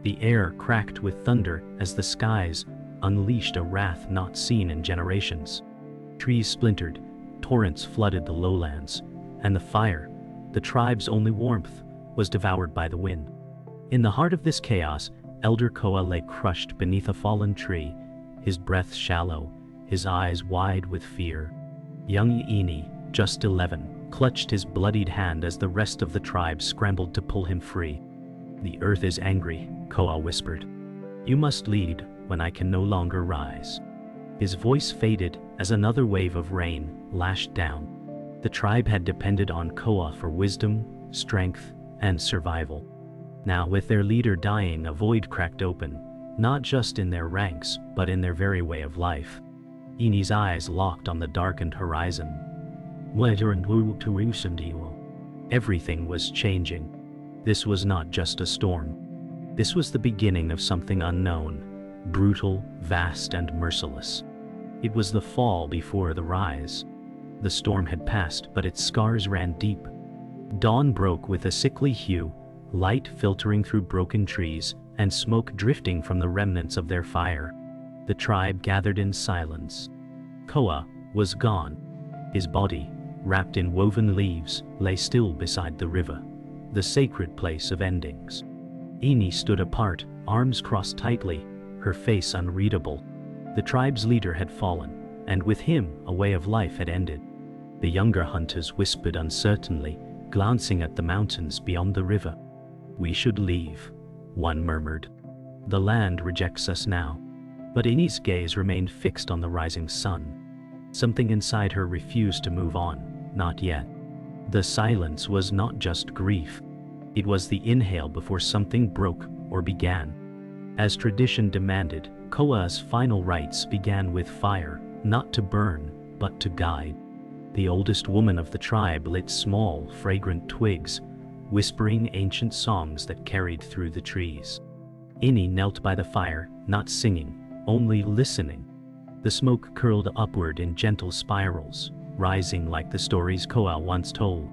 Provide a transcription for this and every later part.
The air cracked with thunder as the skies unleashed a wrath not seen in generations. Trees splintered, torrents flooded the lowlands, and the fire, the tribe's only warmth, was devoured by the wind. In the heart of this chaos, Elder Koa lay crushed beneath a fallen tree, his breath shallow, his eyes wide with fear. Young Ini, just 11, clutched his bloodied hand as the rest of the tribe scrambled to pull him free. "The earth is angry," Koa whispered. "You must lead when I can no longer rise." His voice faded as another wave of rain lashed down. The tribe had depended on Koa for wisdom, strength, and survival. Now, with their leader dying, a void cracked open, not just in their ranks, but in their very way of life. Ini's eyes locked on the darkened horizon. Everything was changing. This was not just a storm. This was the beginning of something unknown, brutal, vast, and merciless. It was the fall before the rise. The storm had passed, but its scars ran deep. Dawn broke with a sickly hue, light filtering through broken trees, and smoke drifting from the remnants of their fire. The tribe gathered in silence. Koa was gone. His body, wrapped in woven leaves, lay still beside the river, the sacred place of endings. Ini stood apart, arms crossed tightly, her face unreadable. The tribe's leader had fallen, and with him a way of life had ended. The younger hunters whispered uncertainly, glancing at the mountains beyond the river. "We should leave," one murmured. "The land rejects us now." But Ini's gaze remained fixed on the rising sun. Something inside her refused to move on, not yet. The silence was not just grief. It was the inhale before something broke or began. As tradition demanded, Koa's final rites began with fire, not to burn, but to guide. The oldest woman of the tribe lit small, fragrant twigs, whispering ancient songs that carried through the trees. Ini knelt by the fire, not singing, only listening. The smoke curled upward in gentle spirals, rising like the stories Koa once told.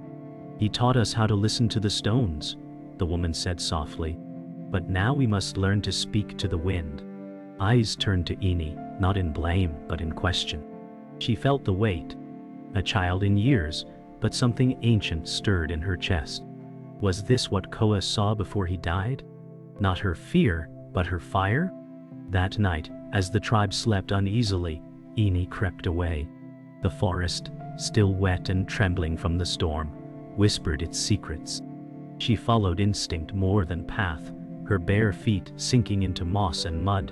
"He taught us how to listen to the stones," the woman said softly. "But now we must learn to speak to the wind." Eyes turned to Ini, not in blame, but in question. She felt the weight. A child in years, but something ancient stirred in her chest. Was this what Koa saw before he died? Not her fear, but her fire? That night, as the tribe slept uneasily, Ini crept away. The forest, still wet and trembling from the storm, whispered its secrets. She followed instinct more than path, her bare feet sinking into moss and mud.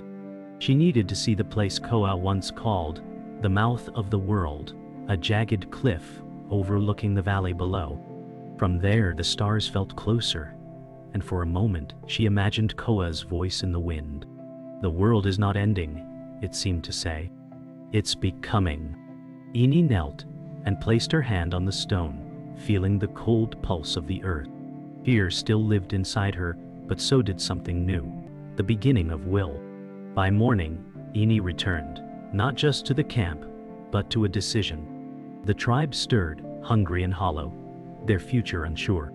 She needed to see the place Koa once called the mouth of the world, a jagged cliff overlooking the valley below. From there, the stars felt closer, and for a moment, she imagined Koa's voice in the wind. "The world is not ending," it seemed to say. "It's becoming." Ini knelt and placed her hand on the stone, feeling the cold pulse of the earth. Fear still lived inside her, but so did something new, the beginning of will. By morning, Ini returned, not just to the camp, but to a decision. The tribe stirred, hungry and hollow, their future unsure.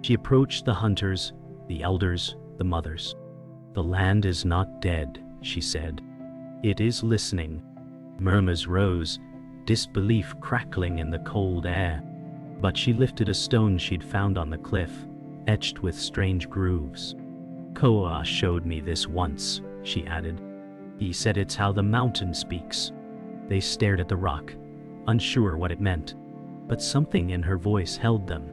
She approached the hunters, the elders, the mothers. "The land is not dead," she said. "It is listening." Murmurs rose, disbelief crackling in the cold air. But she lifted a stone she'd found on the cliff, etched with strange grooves. "Koa showed me this once," she added. "He said it's how the mountain speaks." They stared at the rock, unsure what it meant. But something in her voice held them.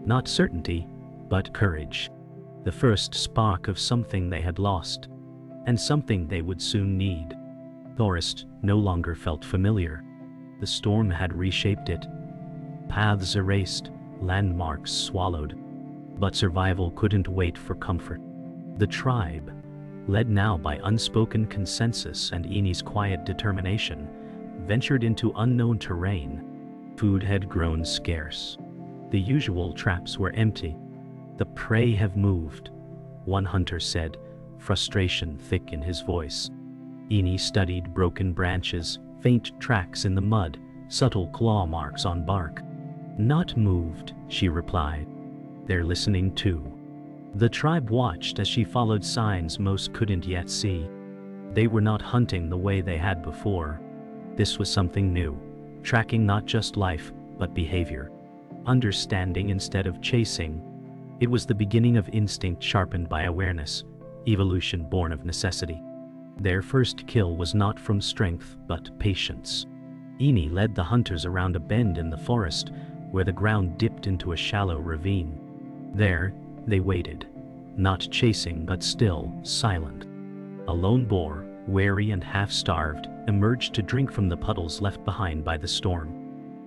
Not certainty, but courage. The first spark of something they had lost, and something they would soon need. The forest no longer felt familiar. The storm had reshaped it. Paths erased, landmarks swallowed. But survival couldn't wait for comfort. The tribe, led now by unspoken consensus and Ini's quiet determination, ventured into unknown terrain. Food had grown scarce. The usual traps were empty. "The prey have moved," one hunter said, frustration thick in his voice. Ini studied broken branches, faint tracks in the mud, subtle claw marks on bark. "Not moved," she replied. "They're listening too." The tribe watched as she followed signs most couldn't yet see. They were not hunting the way they had before. This was something new, tracking not just life, but behavior. Understanding instead of chasing. It was the beginning of instinct sharpened by awareness, evolution born of necessity. Their first kill was not from strength, but patience. Ini led the hunters around a bend in the forest, where the ground dipped into a shallow ravine. There, they waited, not chasing but still, silent. A lone boar, wary and half-starved, emerged to drink from the puddles left behind by the storm.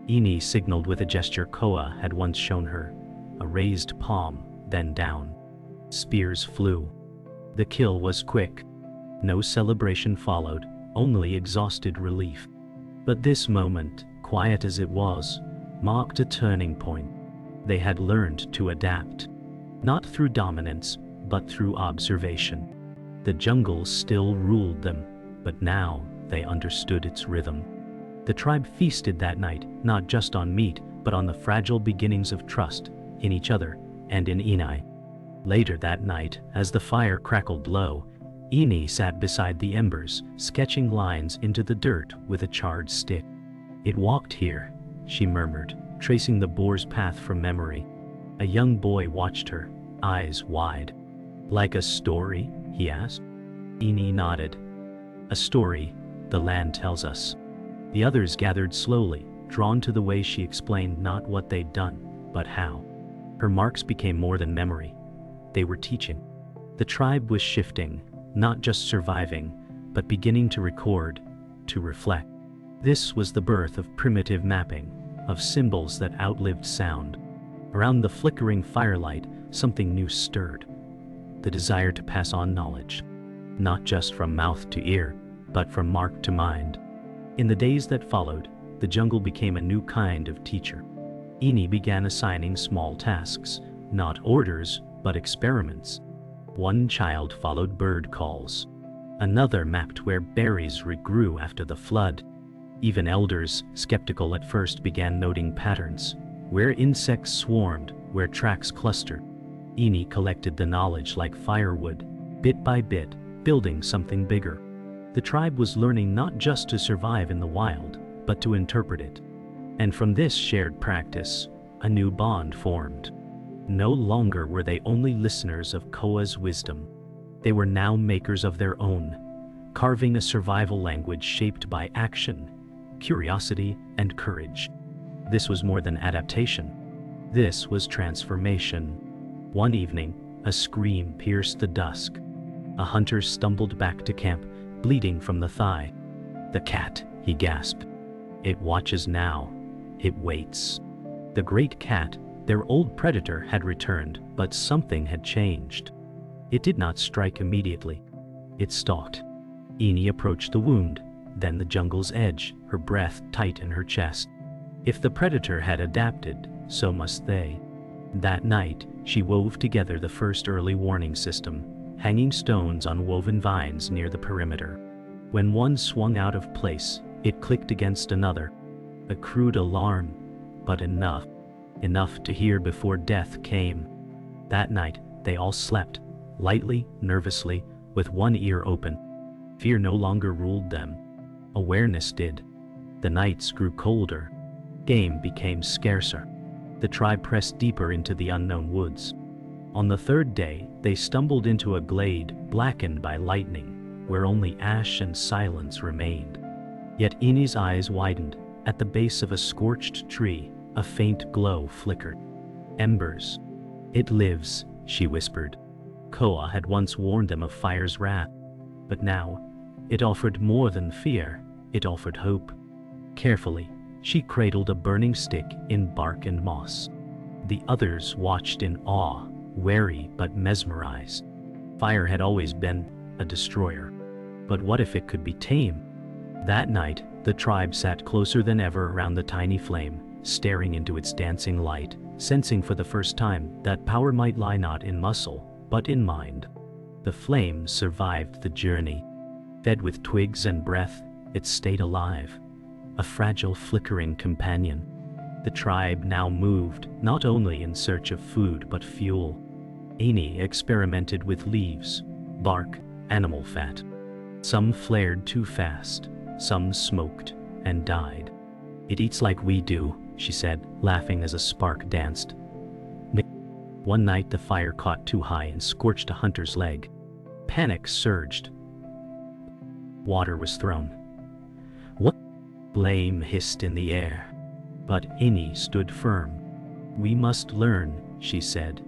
Ini signaled with a gesture Koa had once shown her, a raised palm, then down. Spears flew. The kill was quick. No celebration followed, only exhausted relief. But this moment, quiet as it was, marked a turning point. They had learned to adapt. Not through dominance, but through observation. The jungle still ruled them, but now they understood its rhythm. The tribe feasted that night, not just on meat, but on the fragile beginnings of trust, in each other, and in Ini. Later that night, as the fire crackled low, Ini sat beside the embers, sketching lines into the dirt with a charred stick. "It walked here," she murmured, tracing the boar's path from memory. A young boy watched her, eyes wide. "Like a story?" he asked. Ini nodded. "A story, the land tells us." The others gathered slowly, drawn to the way she explained not what they'd done, but how. Her marks became more than memory. They were teaching. The tribe was shifting, not just surviving, but beginning to record, to reflect. This was the birth of primitive mapping, of symbols that outlived sound. Around the flickering firelight, something new stirred. The desire to pass on knowledge. Not just from mouth to ear, but from mark to mind. In the days that followed, the jungle became a new kind of teacher. Ini began assigning small tasks, not orders, but experiments. One child followed bird calls. Another mapped where berries regrew after the flood. Even elders, skeptical at first, began noting patterns. Where insects swarmed, where tracks clustered. Ini collected the knowledge like firewood, bit by bit, building something bigger. The tribe was learning not just to survive in the wild, but to interpret it. And from this shared practice, a new bond formed. No longer were they only listeners of Koa's wisdom. They were now makers of their own, carving a survival language shaped by action, curiosity, and courage. This was more than adaptation. This was transformation. One evening, a scream pierced the dusk. A hunter stumbled back to camp, bleeding from the thigh. "The cat," he gasped. "It watches now. It waits." The great cat, their old predator, had returned, but something had changed. It did not strike immediately. It stalked. Ini approached the wound, then the jungle's edge, her breath tight in her chest. If the predator had adapted, so must they. That night, she wove together the first early warning system, hanging stones on woven vines near the perimeter. When one swung out of place, it clicked against another. A crude alarm, but enough to hear before death came. That night, they all slept, lightly, nervously, with one ear open. Fear no longer ruled them. Awareness did. The nights grew colder. Game became scarcer. The tribe pressed deeper into the unknown woods. On the third day, they stumbled into a glade blackened by lightning, where only ash and silence remained. Yet Ini's eyes widened. At the base of a scorched tree, a faint glow flickered. "Embers. It lives," she whispered. Koa had once warned them of fire's wrath, but now, it offered more than fear, it offered hope. Carefully, she cradled a burning stick in bark and moss. The others watched in awe, wary but mesmerized. Fire had always been a destroyer. But what if it could be tamed? That night, the tribe sat closer than ever around the tiny flame, staring into its dancing light, sensing for the first time that power might lie not in muscle, but in mind. The flame survived the journey. Fed with twigs and breath, it stayed alive, a fragile flickering companion. The tribe now moved, not only in search of food but fuel. Amy experimented with leaves, bark, animal fat. Some flared too fast, some smoked and died. "It eats like we do," she said, laughing as a spark danced. One night the fire caught too high and scorched a hunter's leg. Panic surged. Water was thrown. What? Blame hissed in the air. But Amy stood firm. "We must learn," she said,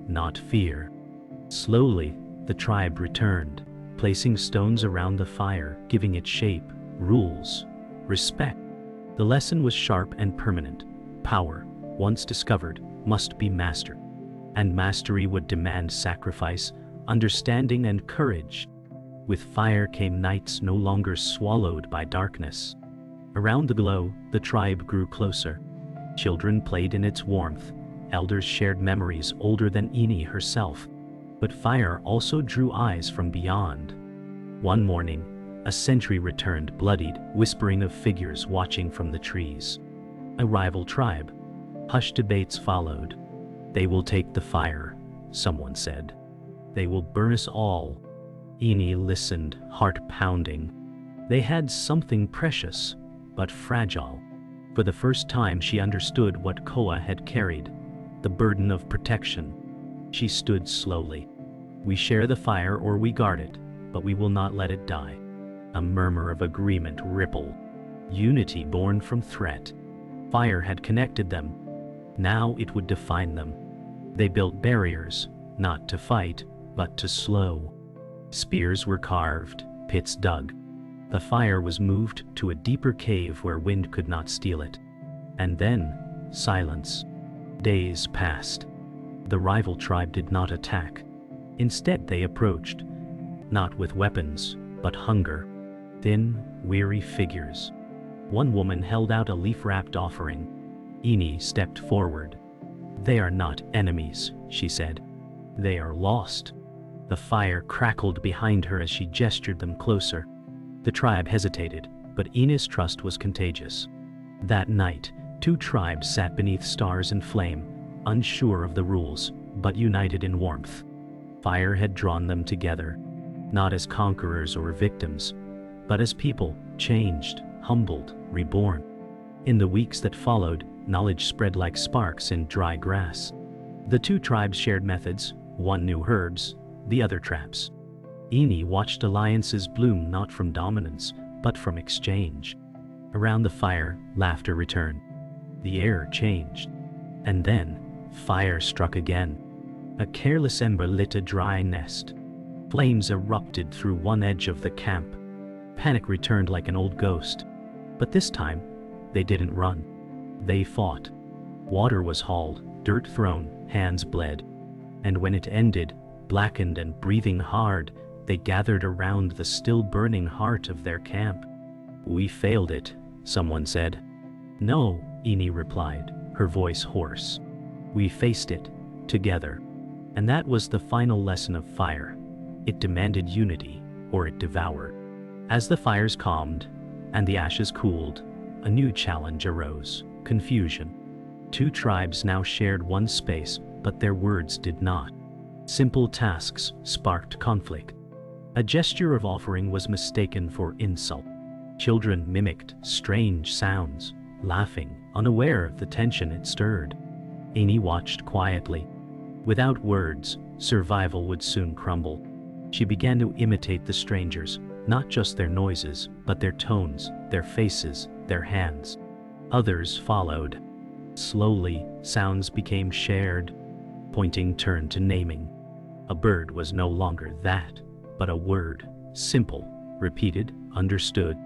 "not fear." Slowly, the tribe returned, placing stones around the fire, giving it shape, rules, respect. The lesson was sharp and permanent. Power, once discovered, must be mastered. And mastery would demand sacrifice, understanding, and courage. With fire came nights no longer swallowed by darkness. Around the glow, the tribe grew closer. Children played in its warmth. Elders shared memories older than Eni herself. But fire also drew eyes from beyond. One morning, a sentry returned, bloodied, whispering of figures watching from the trees. A rival tribe. Hushed debates followed. "They will take the fire," someone said. "They will burn us all." Eni listened, heart pounding. They had something precious, but fragile. For the first time she understood what Koa had carried, the burden of protection. She stood slowly. "We share the fire or we guard it, but we will not let it die." A murmur of agreement rippled. Unity born from threat. Fire had connected them. Now it would define them. They built barriers, not to fight, but to slow. Spears were carved, pits dug. The fire was moved to a deeper cave where wind could not steal it. And then, silence. Days passed. The rival tribe did not attack. Instead they approached, not with weapons, but hunger. Thin, weary figures. One woman held out a leaf-wrapped offering. Eni stepped forward. "They are not enemies," she said. "They are lost." The fire crackled behind her as she gestured them closer. The tribe hesitated, but Eni's trust was contagious. That night, two tribes sat beneath stars and flame, unsure of the rules, but united in warmth. Fire had drawn them together, not as conquerors or victims, but as people, changed, humbled, reborn. In the weeks that followed, knowledge spread like sparks in dry grass. The two tribes shared methods, one knew herbs, the other traps. Eni watched alliances bloom not from dominance, but from exchange. Around the fire, laughter returned. The air changed. And then, fire struck again. A careless ember lit a dry nest. Flames erupted through one edge of the camp. Panic returned like an old ghost. But this time, they didn't run. They fought. Water was hauled, dirt thrown, hands bled. And when it ended, blackened and breathing hard, they gathered around the still burning heart of their camp. "We failed it," someone said. "No," Eni replied, her voice hoarse. "We faced it, together." And that was the final lesson of fire. It demanded unity, or it devoured. As the fires calmed, and the ashes cooled, a new challenge arose: confusion. Two tribes now shared one space, but their words did not. Simple tasks sparked conflict. A gesture of offering was mistaken for insult. Children mimicked strange sounds, laughing, unaware of the tension it stirred. Eni watched quietly. Without words, survival would soon crumble. She began to imitate the strangers, not just their noises, but their tones, their faces, their hands. Others followed. Slowly, sounds became shared. Pointing turned to naming. A bird was no longer that, but a word, simple, repeated, understood.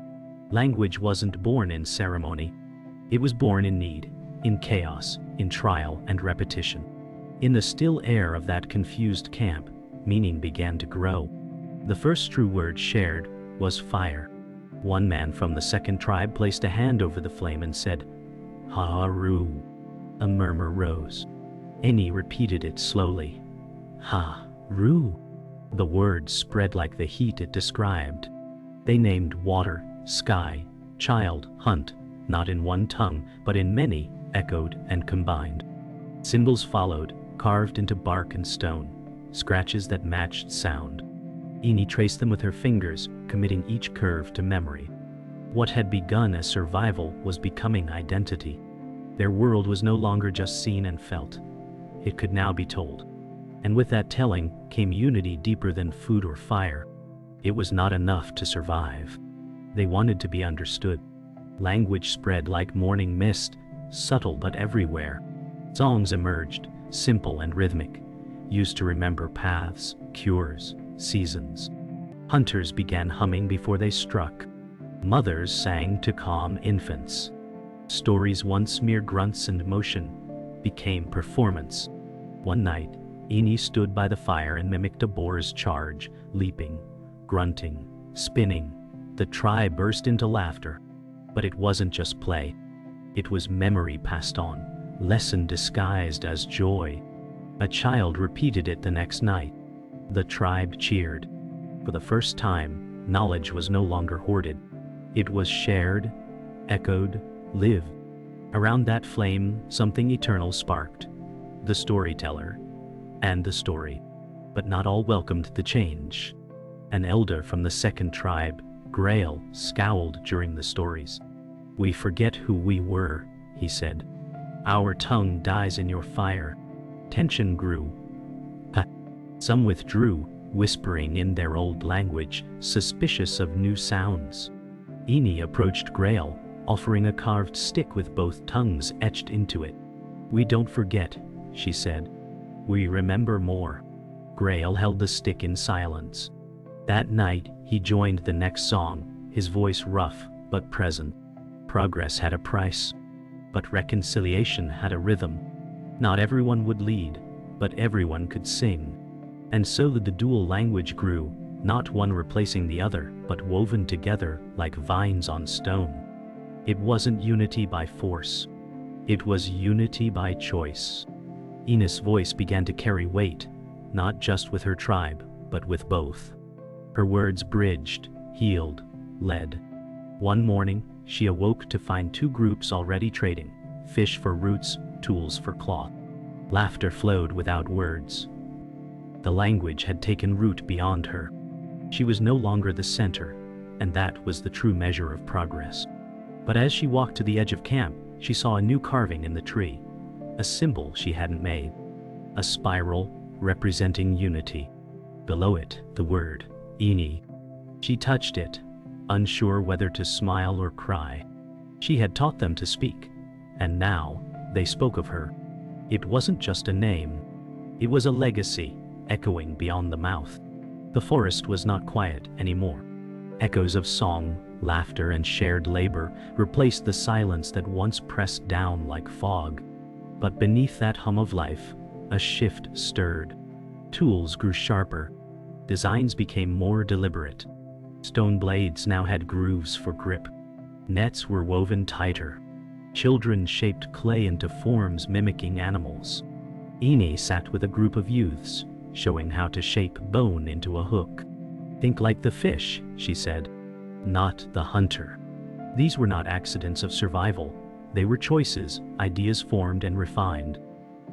Language wasn't born in ceremony. It was born in need, in chaos, in trial and repetition. In the still air of that confused camp, meaning began to grow. The first true word shared was fire. One man from the second tribe placed a hand over the flame and said, "Ha-ru." A murmur rose. Eni repeated it slowly. "Ha-ru." The word spread like the heat it described. They named water, sky, child, hunt, not in one tongue, but in many, echoed and combined. Symbols followed, carved into bark and stone. scratches that matched sound. Eni traced them with her fingers, committing each curve to memory. What had begun as survival was becoming identity. Their world was no longer just seen and felt. It could now be told. And with that telling came unity deeper than food or fire. It was not enough to survive. They wanted to be understood. Language spread like morning mist, subtle but everywhere. Songs emerged, simple and rhythmic, used to remember paths, cures, seasons. Hunters began humming before they struck. Mothers sang to calm infants. Stories once mere grunts and motion became performance. One night, Eni stood by the fire and mimicked a boar's charge, leaping, grunting, spinning. The tribe burst into laughter. But it wasn't just play. It was memory passed on, lesson disguised as joy. A child repeated it the next night. The tribe cheered. For the first time, knowledge was no longer hoarded. It was shared, echoed, lived. Around that flame, something eternal sparked. The storyteller and the story. But not all welcomed the change. An elder from the second tribe, Grail, scowled during the stories. "We forget who we were," he said. "Our tongue dies in your fire." Tension grew. Some withdrew, whispering in their old language, suspicious of new sounds. Eni approached Grail, offering a carved stick with both tongues etched into it. "We don't forget," she said. "We remember more." Grail held the stick in silence. That night, he joined the next song, his voice rough but present. Progress had a price, but reconciliation had a rhythm. Not everyone would lead, but everyone could sing. And so the dual language grew, not one replacing the other, but woven together like vines on stone. It wasn't unity by force. It was unity by choice. Eni's voice began to carry weight, not just with her tribe, but with both. Her words bridged, healed, led. One morning, she awoke to find two groups already trading, fish for roots, tools for cloth. Laughter flowed without words. The language had taken root beyond her. She was no longer the center, and that was the true measure of progress. But as she walked to the edge of camp, she saw a new carving in the tree, a symbol she hadn't made, a spiral representing unity. Below it, the word, Eni. She touched it, unsure whether to smile or cry. She had taught them to speak, and now they spoke of her. It wasn't just a name. It was a legacy, echoing beyond the mouth. The forest was not quiet anymore. Echoes of song, laughter, and shared labor replaced the silence that once pressed down like fog. But beneath that hum of life, a shift stirred. Tools grew sharper. Designs became more deliberate. Stone blades now had grooves for grip. Nets were woven tighter. Children shaped clay into forms mimicking animals. Eni sat with a group of youths, showing how to shape bone into a hook. "Think like the fish," she said, "not the hunter." These were not accidents of survival. They were choices, ideas formed and refined.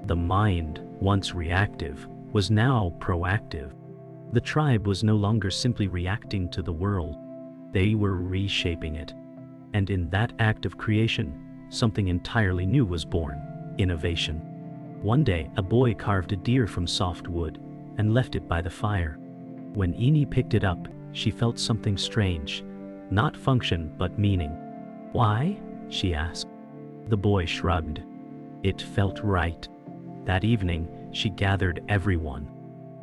The mind, once reactive, was now proactive. The tribe was no longer simply reacting to the world. They were reshaping it. And in that act of creation, something entirely new was born: innovation. One day, a boy carved a deer from soft wood and left it by the fire. When Eni picked it up, she felt something strange, not function but meaning. "Why?" she asked. The boy shrugged. It felt right. That evening, she gathered everyone.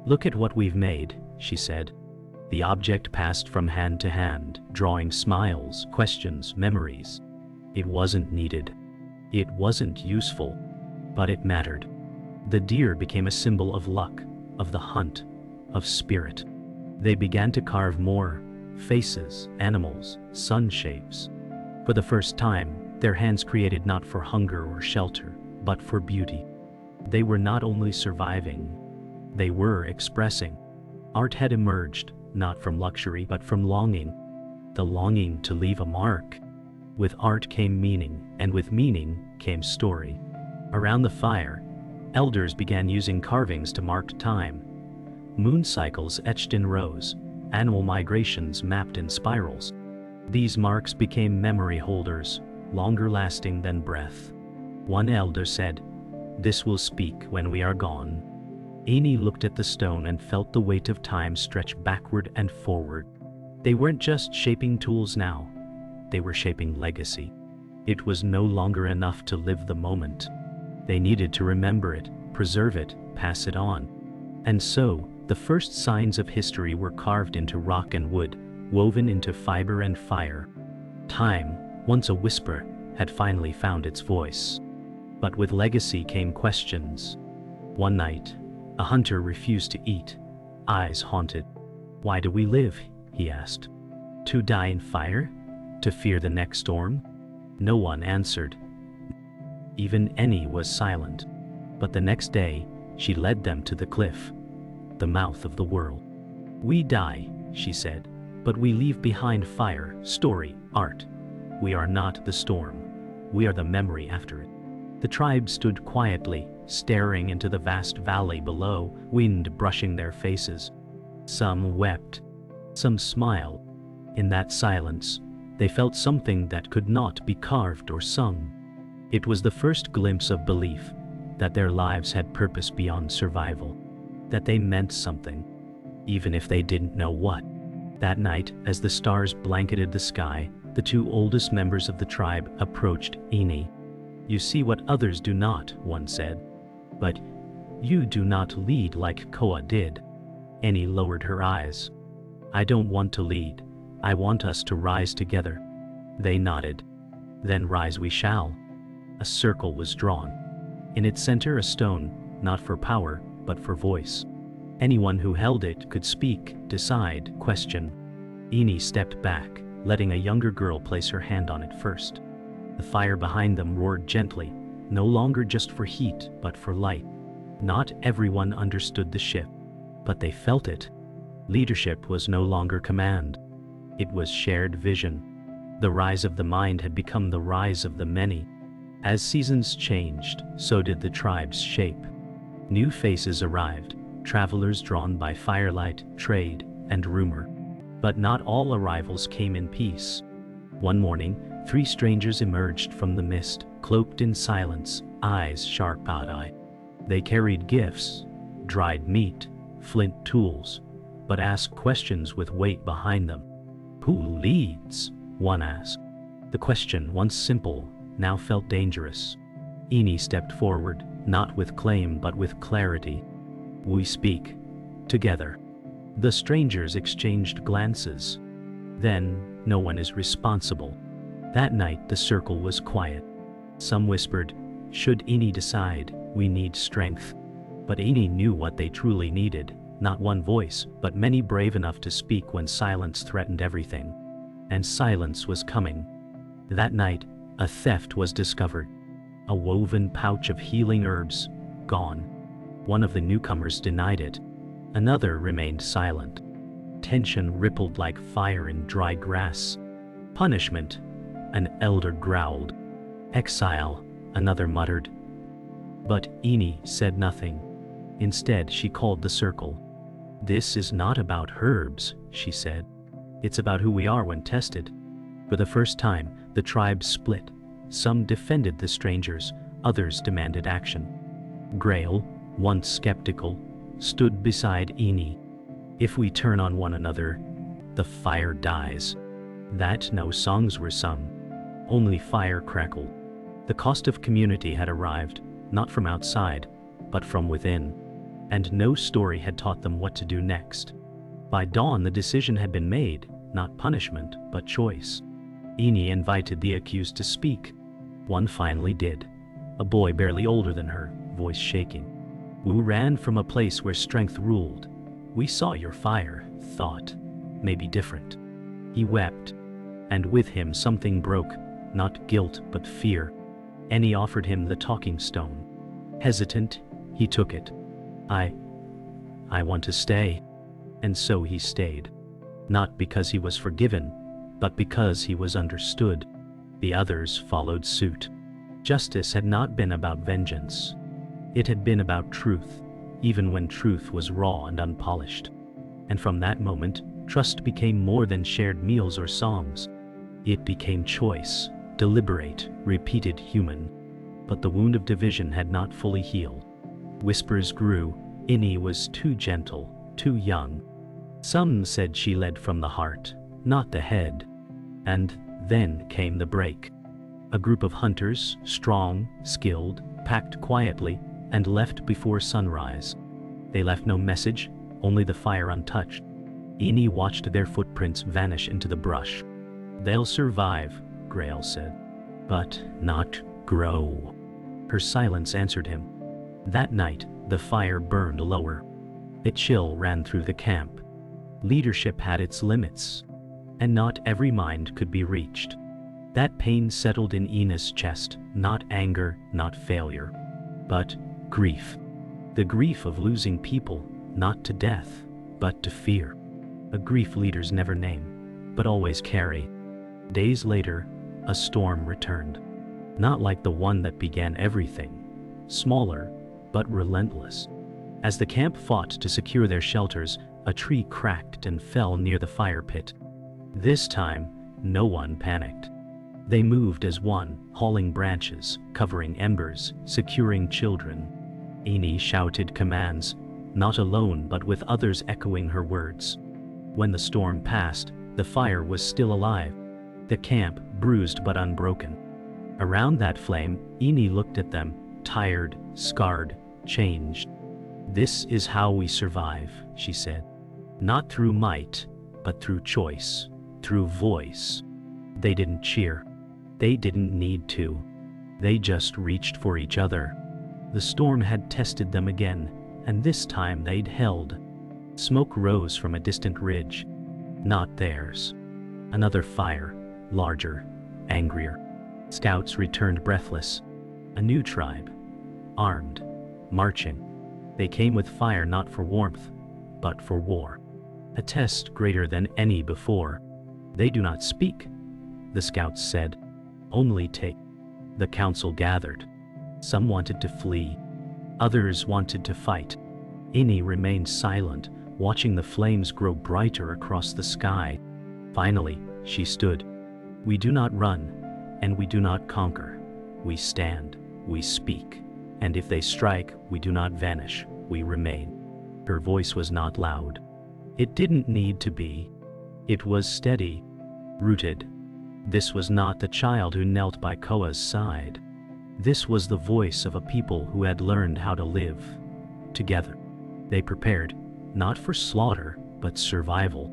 "Look at what we've made," she said. The object passed from hand to hand, drawing smiles, questions, memories. It wasn't needed. It wasn't useful, but it mattered. The deer became a symbol of luck, of the hunt, of spirit. They began to carve more: faces, animals, sun shapes. For the first time, their hands created not for hunger or shelter, but for beauty. They were not only surviving, they were expressing. Art had emerged, not from luxury but from longing. The longing to leave a mark. With art came meaning, and with meaning came story. Around the fire, elders began using carvings to mark time. moon cycles etched in rows, annual migrations mapped in spirals. These marks became memory holders, longer lasting than breath. One elder said, "This will speak when we are gone." Eni looked at the stone and felt the weight of time stretch backward and forward. They weren't just shaping tools now, they were shaping legacy. It was no longer enough to live the moment. They needed to remember it, preserve it, pass it on. And so, the first signs of history were carved into rock and wood, woven into fiber and fire. Time, once a whisper, had finally found its voice. But with legacy came questions. One night, a hunter refused to eat, eyes haunted. "Why do we live?" he asked. "To die in fire? To fear the next storm?" No one answered. Even Eni was silent. But the next day, she led them to the cliff, the mouth of the world. "We die," she said, "but we leave behind fire, story, art. We are not the storm. We are the memory after it." The tribe stood quietly, staring into the vast valley below, wind brushing their faces. Some wept, some smiled. In that silence, they felt something that could not be carved or sung. It was the first glimpse of belief that their lives had purpose beyond survival, that they meant something, even if they didn't know what. That night, as the stars blanketed the sky, the two oldest members of the tribe approached Eni. "You see what others do not," one said. "But you do not lead like Koa did." Eni lowered her eyes. "I don't want to lead. I want us to rise together." They nodded. "Then rise we shall." A circle was drawn. In its center a stone, not for power, but for voice. Anyone who held it could speak, decide, question. Eni stepped back, letting a younger girl place her hand on it first. The fire behind them roared gently, no longer just for heat, but for light. Not everyone understood the shift, but they felt it. Leadership was no longer command. It was shared vision. The rise of the mind had become the rise of the many. As seasons changed, so did the tribe's shape. New faces arrived, travelers drawn by firelight, trade, and rumor. But not all arrivals came in peace. One morning, 3 strangers emerged from the mist, cloaked in silence, eyes sharp-eyed. They carried gifts, dried meat, flint tools, but asked questions with weight behind them. "Who leads?" one asked. The question, once simple, now felt dangerous. Eni stepped forward, not with claim but with clarity. "We speak. Together." The strangers exchanged glances. "Then, no one is responsible." That night the circle was quiet. Some whispered, "Should Eni decide, we need strength." But Eni knew what they truly needed, not one voice, but many brave enough to speak when silence threatened everything. And silence was coming. That night, a theft was discovered. A woven pouch of healing herbs, gone. One of the newcomers denied it. Another remained silent. Tension rippled like fire in dry grass. Punishment, an elder growled. Exile, another muttered. But Eni said nothing. Instead, she called the circle. "This is not about herbs," she said. "It's about who we are when tested." For the first time, the tribe split. Some defended the strangers, others demanded action. Grail, once skeptical, stood beside Eni. "If we turn on one another, the fire dies." That no songs were sung. Only fire crackled. The cost of community had arrived, not from outside, but from within. And no story had taught them what to do next. By dawn the decision had been made, not punishment, but choice. Eni invited the accused to speak. One finally did. A boy barely older than her, voice shaking. "We ran from a place where strength ruled. We saw your fire, thought, maybe different." He wept. And with him something broke, not guilt but fear. Eni offered him the talking stone. Hesitant, he took it. I want to stay." And so he stayed. Not because he was forgiven, but because he was understood. The others followed suit. Justice had not been about vengeance. It had been about truth, even when truth was raw and unpolished. And from that moment, trust became more than shared meals or songs. It became choice, deliberate, repeated, human. But the wound of division had not fully healed. Whispers grew. Innie was too gentle, too young. Some said she led from the heart, not the head. And then came the break. A group of hunters, strong, skilled, packed quietly, and left before sunrise. They left no message, only the fire untouched. Innie watched their footprints vanish into the brush. "They'll survive," Grail said. "But not grow." Her silence answered him. That night, the fire burned lower. A chill ran through the camp. Leadership had its limits, and not every mind could be reached. That pain settled in Ina's chest, not anger, not failure, but grief. The grief of losing people, not to death, but to fear. A grief leaders never name, but always carry. Days later, a storm returned. Not like the one that began everything. Smaller, but relentless. As the camp fought to secure their shelters, a tree cracked and fell near the fire pit. This time, no one panicked. They moved as one, hauling branches, covering embers, securing children. Innie shouted commands, not alone but with others echoing her words. When the storm passed, the fire was still alive. The camp, bruised but unbroken. Around that flame, Innie looked at them, tired, scarred, changed. "This is how we survive," she said. "Not through might, but through choice, through voice." They didn't cheer. They didn't need to. They just reached for each other. The storm had tested them again, and this time they'd held. Smoke rose from a distant ridge. Not theirs. Another fire, larger, angrier. Scouts returned breathless. A new tribe. Armed. Marching. They came with fire not for warmth, but for war. A test greater than any before. "They do not speak," the scouts said. "Only take." The council gathered. Some wanted to flee. Others wanted to fight. Innie remained silent, watching the flames grow brighter across the sky. Finally, she stood. "We do not run, and we do not conquer. We stand, we speak. And if they strike, we do not vanish, we remain." Her voice was not loud. It didn't need to be. It was steady, rooted. This was not the child who knelt by Koa's side. This was the voice of a people who had learned how to live together. They prepared, not for slaughter, but survival.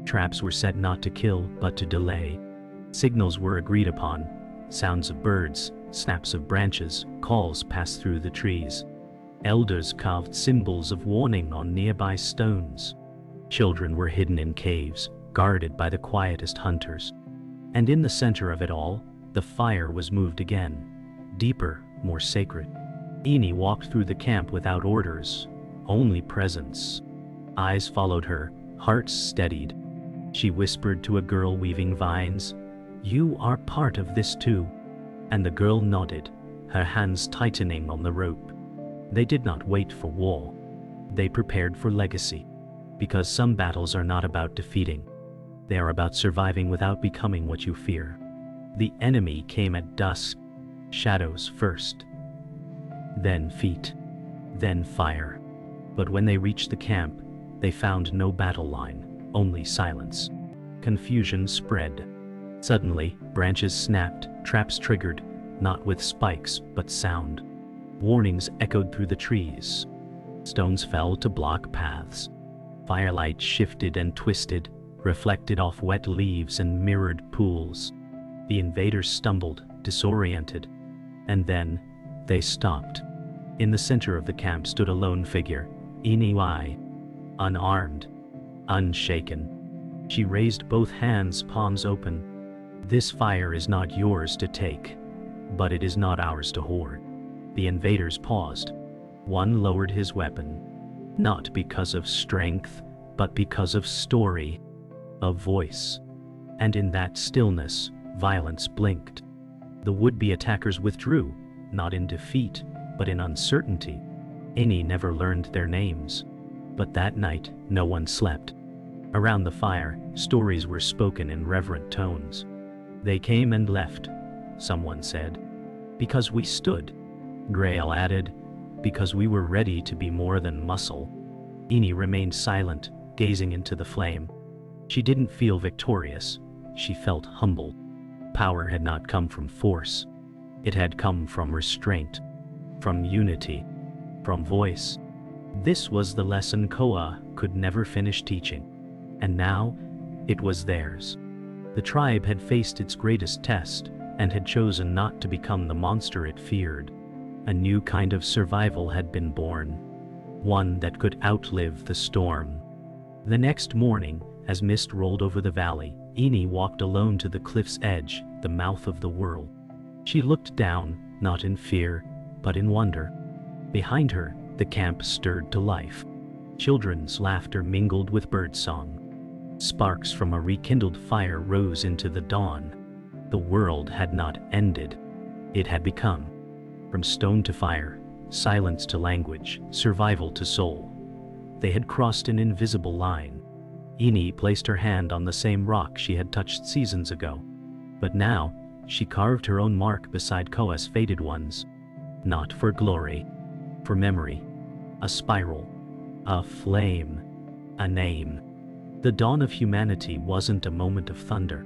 Traps were set not to kill, but to delay. Signals were agreed upon. Sounds of birds, snaps of branches, calls passed through the trees. Elders carved symbols of warning on nearby stones. Children were hidden in caves, guarded by the quietest hunters. And in the center of it all, the fire was moved again. Deeper, more sacred. Innie walked through the camp without orders, only presence. Eyes followed her, hearts steadied. She whispered to a girl weaving vines, "You are part of this too." And the girl nodded, her hands tightening on the rope. They did not wait for war. They prepared for legacy. Because some battles are not about defeating. They are about surviving without becoming what you fear. The enemy came at dusk. Shadows first. Then feet. Then fire. But when they reached the camp, they found no battle line, only silence. Confusion spread. Suddenly, branches snapped, traps triggered, not with spikes, but sound. Warnings echoed through the trees. Stones fell to block paths. Firelight shifted and twisted, reflected off wet leaves and mirrored pools. The invaders stumbled, disoriented. And then, they stopped. In the center of the camp stood a lone figure, Innie, unarmed, unshaken. She raised both hands, palms open. "This fire is not yours to take, but it is not ours to hoard." The invaders paused. One lowered his weapon, not because of strength, but because of story, of voice. And in that stillness, violence blinked. The would-be attackers withdrew, not in defeat, but in uncertainty. Any never learned their names. But that night, no one slept. Around the fire, stories were spoken in reverent tones. They came and left, someone said. Because we stood. Grail added, because we were ready to be more than muscle. Ini remained silent, gazing into the flame. She didn't feel victorious. She felt humble. Power had not come from force. It had come from restraint, from unity, from voice. This was the lesson Koa could never finish teaching. And now, it was theirs. The tribe had faced its greatest test and had chosen not to become the monster it feared. A new kind of survival had been born, one that could outlive the storm. The next morning, as mist rolled over the valley, Ini walked alone to the cliff's edge, the mouth of the world. She looked down, not in fear, but in wonder. Behind her, the camp stirred to life. Children's laughter mingled with birdsong. Sparks from a rekindled fire rose into the dawn. The world had not ended. It had become. From stone to fire, silence to language, survival to soul. They had crossed an invisible line. Ini placed her hand on the same rock she had touched seasons ago. But now, she carved her own mark beside Koa's faded ones. Not for glory, for memory. A spiral, a flame, a name. The dawn of humanity wasn't a moment of thunder.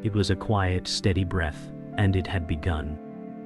It was a quiet, steady breath, and it had begun.